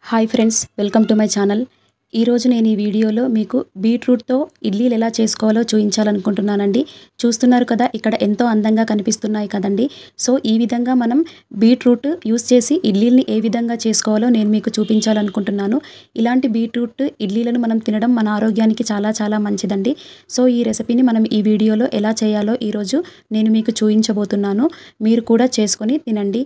Hi friends, welcome to my channel. ఈరోజు నేను ఈ వీడియోలో మీకు బీట్రూట్తో ఇడ్లీలు ఎలా చేసుకోవాలో చూపించాలనుకుంటున్నానండి. చూస్తున్నారు కదా, ఇక్కడ ఎంతో అందంగా కనిపిస్తున్నాయి కదండి. సో ఈ విధంగా మనం బీట్రూట్ యూస్ చేసి ఇడ్లీల్ని ఏ విధంగా చేసుకోవాలో నేను మీకు చూపించాలనుకుంటున్నాను. ఇలాంటి బీట్రూట్ ఇడ్లీలను మనం తినడం మన ఆరోగ్యానికి చాలా చాలా మంచిదండి. సో ఈ రెసిపీని మనం ఈ వీడియోలో ఎలా చేయాలో ఈరోజు నేను మీకు చూపించబోతున్నాను. మీరు కూడా చేసుకొని తినండి.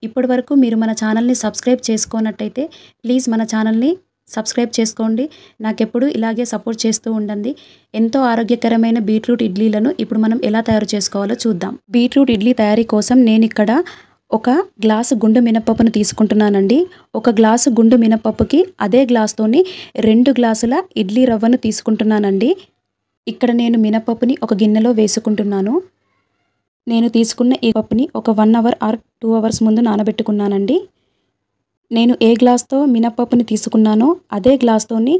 ఇప్పటి వరకు మీరు మన ఛానల్ని సబ్స్క్రైబ్ చేసుకోనట్టయితే ప్లీజ్ మన ఛానల్ని సబ్స్క్రైబ్ చేసుకోండి. నాకెప్పుడు ఇలాగే సపోర్ట్ చేస్తూ ఉండండి. ఎంతో ఆరోగ్యకరమైన బీట్రూట్ ఇడ్లీలను ఇప్పుడు మనం ఎలా తయారు చేసుకోవాలో చూద్దాం. బీట్రూట్ ఇడ్లీ తయారీ కోసం నేను ఇక్కడ ఒక గ్లాసు గుండు మినపప్పును తీసుకుంటున్నానండి. ఒక గ్లాసు గుండు మినపప్పుకి అదే గ్లాస్తోని 2 గ్లాసుల ఇడ్లీ రవ్వను తీసుకుంటున్నానండి. ఇక్కడ నేను మినపప్పుని ఒక గిన్నెలో వేసుకుంటున్నాను. నేను తీసుకున్న ఈ పప్పుని ఒక 1 అవర్ ఆర్ 2 అవర్స్ ముందు నానబెట్టుకున్నానండి. నేను ఏ గ్లాస్తో మినపప్పుని తీసుకున్నానో అదే గ్లాస్తోని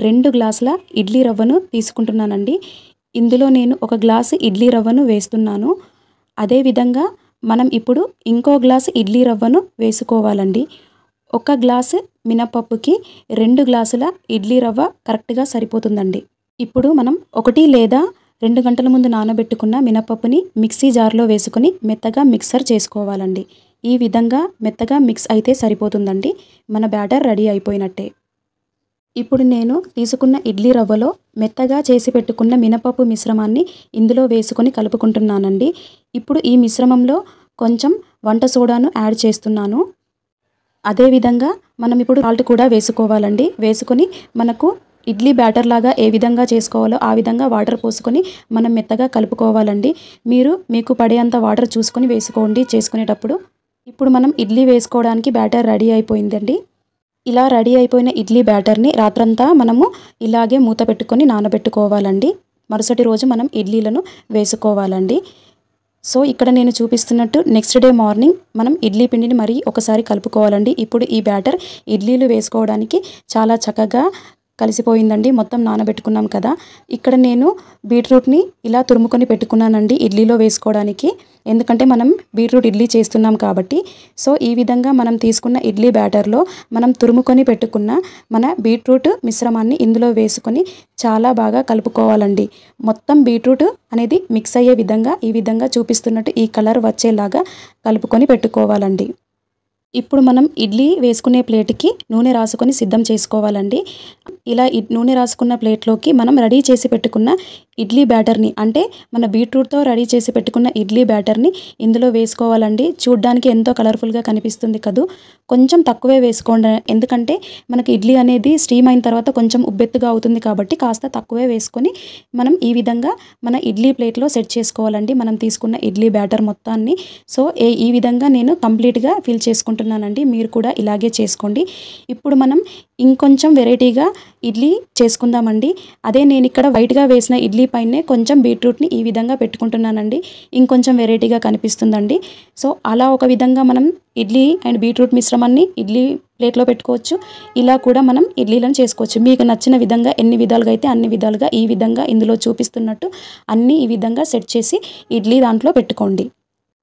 2 గ్లాసుల ఇడ్లీ రవ్వను తీసుకుంటున్నానండి. ఇందులో నేను ఒక గ్లాసు ఇడ్లీ రవ్వను వేస్తున్నాను. అదేవిధంగా మనం ఇప్పుడు ఇంకో గ్లాసు ఇడ్లీ రవ్వను వేసుకోవాలండి. ఒక గ్లాసు మినపప్పుకి 2 గ్లాసుల ఇడ్లీ రవ్వ కరెక్ట్గా సరిపోతుందండి. ఇప్పుడు మనం 1 లేదా 2 గంటల ముందు నానబెట్టుకున్న మినపప్పుని మిక్సీ జార్లో వేసుకొని మెత్తగా మిక్సర్ చేసుకోవాలండి. ఈ విధంగా మెత్తగా మిక్స్ అయితే సరిపోతుందండి. మన బ్యాటర్ రెడీ అయిపోయినట్టే. ఇప్పుడు నేను తీసుకున్న ఇడ్లీ రవ్వలో మెత్తగా చేసి పెట్టుకున్న మినపప్పు మిశ్రమాన్ని ఇందులో వేసుకొని కలుపుకుంటున్నానండి. ఇప్పుడు ఈ మిశ్రమంలో కొంచెం వంట సోడాను యాడ్ చేస్తున్నాను. అదేవిధంగా మనం ఇప్పుడు సాల్ట్ కూడా వేసుకోవాలండి. వేసుకొని మనకు ఇడ్లీ బ్యాటర్ లాగా ఏ విధంగా చేసుకోవాలో ఆ విధంగా వాటర్ పోసుకొని మనం మెత్తగా కలుపుకోవాలండి. మీకు పడేంత వాటర్ చూసుకొని వేసుకోండి చేసుకునేటప్పుడు. ఇప్పుడు మనం ఇడ్లీ వేసుకోవడానికి బ్యాటర్ రెడీ అయిపోయిందండి. ఇలా రెడీ అయిపోయిన ఇడ్లీ బ్యాటర్ని రాత్రంతా మనము ఇలాగే మూత పెట్టుకొని నానబెట్టుకోవాలండి. మరుసటి రోజు మనం ఇడ్లీలను వేసుకోవాలండి. సో ఇక్కడ నేను చూపిస్తున్నట్టు నెక్స్ట్ డే మార్నింగ్ మనం ఇడ్లీ పిండిని మరీ ఒకసారి కలుపుకోవాలండి. ఇప్పుడు ఈ బ్యాటర్ ఇడ్లీలు వేసుకోవడానికి చాలా చక్కగా కలిసిపోయిందండి. మొత్తం నానబెట్టుకున్నాం కదా. ఇక్కడ నేను బీట్రూట్ని ఇలా తురుముకొని పెట్టుకున్నానండి ఇడ్లీలో వేసుకోవడానికి. ఎందుకంటే మనం బీట్రూట్ ఇడ్లీ చేస్తున్నాం కాబట్టి. సో ఈ విధంగా మనం తీసుకున్న ఇడ్లీ బ్యాటర్లో మనం తురుముకొని పెట్టుకున్న మన బీట్రూట్ మిశ్రమాన్ని ఇందులో వేసుకొని చాలా బాగా కలుపుకోవాలండి. మొత్తం బీట్రూట్ అనేది మిక్స్ అయ్యే విధంగా ఈ విధంగా చూపిస్తున్నట్టు ఈ కలర్ వచ్చేలాగా కలుపుకొని పెట్టుకోవాలండి. ఇప్పుడు మనం ఇడ్లీ వేసుకునే ప్లేట్కి నూనె రాసుకొని సిద్ధం చేసుకోవాలండి. ఇలా నూనె రాసుకున్న ప్లేట్లోకి మనం రెడీ చేసి పెట్టుకున్న ఇడ్లీ బ్యాటర్ని, అంటే మన బీట్రూట్తో రెడీ చేసి పెట్టుకున్న ఇడ్లీ బ్యాటర్ని ఇందులో వేసుకోవాలండి. చూడ్డానికి ఎంతో కలర్ఫుల్గా కనిపిస్తుంది కదూ. కొంచెం తక్కువే వేసుకోండి, ఎందుకంటే మనకి ఇడ్లీ అనేది స్టీమ్ అయిన తర్వాత కొంచెం ఉబ్బెత్తుగా అవుతుంది కాబట్టి కాస్త తక్కువే వేసుకొని మనం ఈ విధంగా మన ఇడ్లీ ప్లేట్లో సెట్ చేసుకోవాలండి మనం తీసుకున్న ఇడ్లీ బ్యాటర్ మొత్తాన్ని. సో ఈ విధంగా నేను కంప్లీట్గా ఫిల్ చేసుకుంటున్నానండి. మీరు కూడా ఇలాగే చేసుకోండి. ఇప్పుడు మనం ఇంకొంచెం వెరైటీగా ఇడ్లీ చేసుకుందామండి. అదే నేను ఇక్కడ వైట్గా వేసిన ఇడ్లీ పైనే కొంచెం బీట్రూట్ని ఈ విధంగా పెట్టుకుంటున్నానండి. ఇంకొంచెం వెరైటీగా కనిపిస్తుందండి. సో అలా ఒక విధంగా మనం ఇడ్లీ అండ్ బీట్రూట్ మిశ్రమాన్ని ఇడ్లీ ప్లేట్లో పెట్టుకోవచ్చు. ఇలా కూడా మనం ఇడ్లీలను చేసుకోవచ్చు. మీకు నచ్చిన విధంగా ఎన్ని విధాలుగా అయితే అన్ని విధాలుగా ఈ విధంగా ఇందులో చూపిస్తున్నట్టు అన్నీ ఈ విధంగా సెట్ చేసి ఇడ్లీ దాంట్లో పెట్టుకోండి.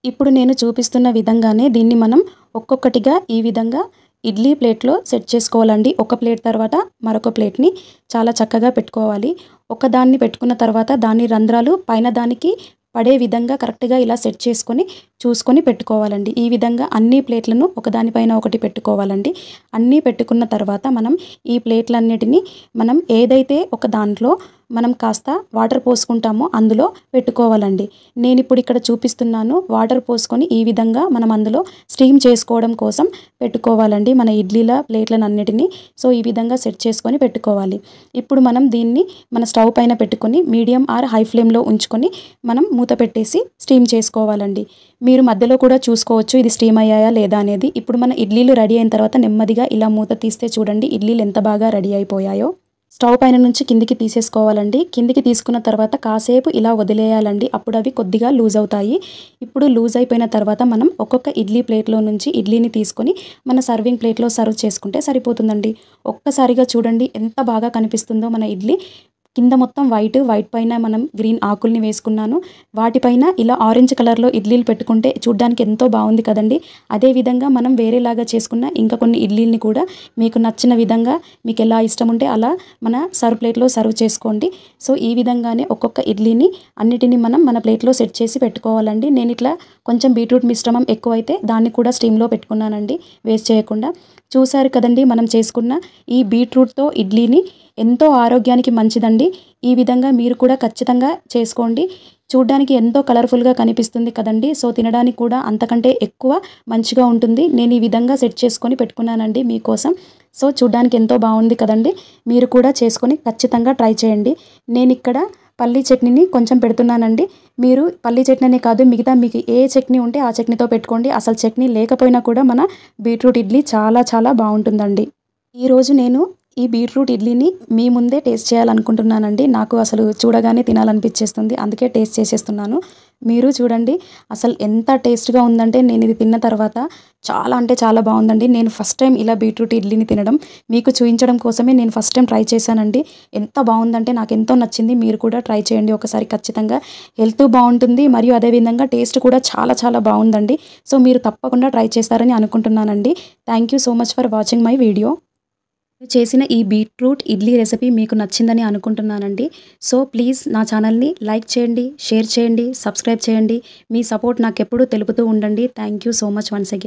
ఇప్పుడు నేను చూపిస్తున్న విధంగానే దీన్ని మనం ఒక్కొక్కటిగా ఈ విధంగా ఇడ్లీ ప్లేట్లో సెట్ చేసుకోవాలండి. ఒక ప్లేట్ తర్వాత మరొక ప్లేట్ని చాలా చక్కగా పెట్టుకోవాలి. ఒకదాన్ని పెట్టుకున్న తర్వాత దాని రంధ్రాలు పైన దానికి పడే విధంగా కరెక్ట్గా ఇలా సెట్ చేసుకొని చూసుకొని పెట్టుకోవాలండి. ఈ విధంగా అన్ని ప్లేట్లను ఒకదానిపైన ఒకటి పెట్టుకోవాలండి. అన్నీ పెట్టుకున్న తర్వాత మనం ఈ ప్లేట్లన్నిటినీ మనం ఏదైతే ఒక దాంట్లో మనం కాస్త వాటర్ పోసుకుంటామో అందులో పెట్టుకోవాలండి. నేను ఇప్పుడు ఇక్కడ చూపిస్తున్నాను. వాటర్ పోసుకొని ఈ విధంగా మనం అందులో స్టీమ్ చేసుకోవడం కోసం పెట్టుకోవాలండి మన ఇడ్లీల ప్లేట్లన్నిటినీ. సో ఈ విధంగా సెట్ చేసుకొని పెట్టుకోవాలి. ఇప్పుడు మనం దీన్ని మన స్టవ్ పైన పెట్టుకొని మీడియం ఆర్ హై ఫ్లేమ్లో ఉంచుకొని మనం మూత పెట్టేసి స్టీమ్ చేసుకోవాలండి. మీరు మధ్యలో కూడా చూసుకోవచ్చు ఇది స్టీమ్ అయ్యాయా లేదా అనేది. ఇప్పుడు మన ఇడ్లీలు రెడీ అయిన తర్వాత నెమ్మదిగా ఇలా మూత తీస్తే చూడండి ఇడ్లీలు ఎంత బాగా రెడీ అయిపోయాయో. స్టవ్ పైన నుంచి కిందికి తీసేసుకోవాలండి. కిందికి తీసుకున్న తర్వాత కాసేపు ఇలా వదిలేయాలండి. అప్పుడు అవి కొద్దిగా లూజ్ అవుతాయి. ఇప్పుడు లూజ్ అయిపోయిన తర్వాత మనం ఒక్కొక్క ఇడ్లీ ప్లేట్లో నుంచి ఇడ్లీని తీసుకొని మన సర్వింగ్ ప్లేట్లో సర్వ్ చేసుకుంటే సరిపోతుందండి. ఒక్కసారిగా చూడండి ఎంత బాగా కనిపిస్తుందో మన ఇడ్లీ. కింద మొత్తం వైట్ పైన మనం గ్రీన్ ఆకుల్ని వేసుకున్నాను. వాటిపైన ఇలా ఆరెంజ్ కలర్‌లో ఇడ్లీలు పెట్టుకుంటే చూడ్డానికి ఎంతో బావుంది కదండీ! అదే విధంగా మనం వేరేలాగా చేసుకున్న ఇంకా కొన్ని ఇడ్లీలని కూడా మీకు నచ్చిన విధంగా మీకెలా ఇష్టం ఉంటే అలా మన సర్వ్ ప్లేట్‌లో సర్వ్ చేసుకోండి. సో, ఈ విధంగానే ఒక్కొక్క ఇడ్లీని అన్నిటిని మనం మన ప్లేట్‌లో సెట్ చేసి పెట్టుకోవాలండి. నేనిట్లా కొంచెం బీట్రూట్ మిశ్రమం ఎక్కువైతే దాన్ని కూడా స్టీమ్‌లో పెట్టుకున్నానండి వేస్ట్ చేయకుండా. చూసారు కదండీ! మనం చేసుకున్న ఈ బీట్రూట్‌తో ఇడ్లీని ఎంతో ఆరోగ్యానికి మంచిదండి. ఈ విధంగా మీరు కూడా ఖచ్చితంగా చేసుకోండి. చూడ్డానికి ఎంతో కలర్‌ఫుల్‌గా కనిపిస్తుంది కదండీ! సో, తినడానికి కూడా అంతకంటే ఎక్కువ మంచిగా ఉంటుంది. నేను ఈ విధంగా సెట్ చేసుకొని పెట్టుకున్నానండి మీకోసం. సో, చూడ్డానికి ఎంతో బావుంది కదండీ! మీరు కూడా చేసుకొని ఖచ్చితంగా ట్రై చేయండి. నేనిక్కడ పల్లీ చట్నీని కొంచెం పెడుతున్నానండి. మీరు పల్లీ చట్నీ అనే కాదు మిగతా మీకు ఏ చట్నీ ఉంటే ఆ చట్నీతో పెట్టుకోండి. అసలు చట్నీ లేకపోయినా కూడా మన బీట్రూట్ ఇడ్లీ చాలా చాలా బావుంటుందండి. ఈరోజు నేను ఈ బీట్రూట్ ఇడ్లీని మీ ముందే టేస్ట్ చేయాలనుకుంటున్నానండి. నాకు అసలు చూడగానే తినాలనిపిచ్చేస్తుంది. అందుకే టేస్ట్ చేసేస్తున్నాను. మీరు చూడండి అసలు ఎంత టేస్ట్‌గా ఉందంటే నేను ఇది తిన్న తర్వాత చాలా అంటే చాలా బావుందండి. నేను ఫస్ట్ టైమ్ ఇలా బీట్రూట్ ఇడ్లీని తినడం. మీకు చూయించడం కోసమే నేను ఫస్ట్ టైమ్ ట్రై చేశానండి. ఎంత బావుందంటే నాకెంతో నచ్చింది. మీరు కూడా ట్రై చేయండి ఒకసారి ఖచ్చితంగా. హెల్త్ బావుంటుంది మరియు అదే విధంగా టేస్ట్ కూడా చాలా చాలా బావుందండి. సో, మీరు తప్పకుండా ట్రై చేస్తారని అనుకుంటున్నానండి. Thank you so much for watching my video. చేసిన ఈ బీట్రూట్ ఇడ్లీ రెసిపీ మీకు నచ్చిందని అనుకుంటున్నానండి. సో, ప్లీజ్ నా ఛానల్‌ని లైక్ చేయండి, షేర్ చేయండి, సబ్స్క్రైబ్ చేయండి. మీ సపోర్ట్ నాకెప్పుడూ తెలుపుతూ ఉండండి. Thank you so much once again.